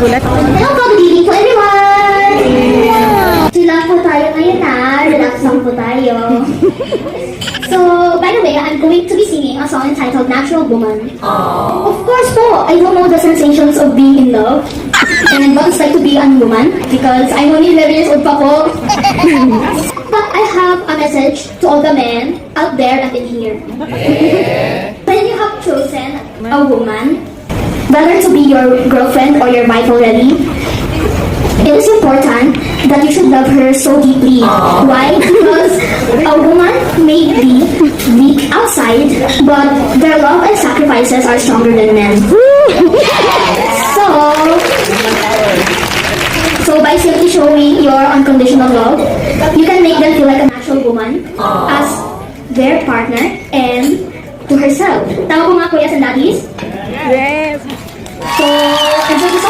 Gulat. Hello po, good evening po everyone! Chill lang po tayo ngayon na. Relax lang po tayo. So, by the way, I'm going to be singing a song entitled Natural Woman. Of course po, I don't know the sensations of being in love. And what it's like to be a woman because I'm only 11 years old pa po. But I have a message to all the men out there and in here. When you have chosen a woman, whether to be your girlfriend or your wife already, it is important that you should love her so deeply. Why? Because a woman may be weak outside, but their love and sacrifices are stronger than men. So by simply showing your unconditional love, you can make them feel like a natural woman as their partner and to herself. Tama po mga kuya and daddies? Yes. So, enjoy the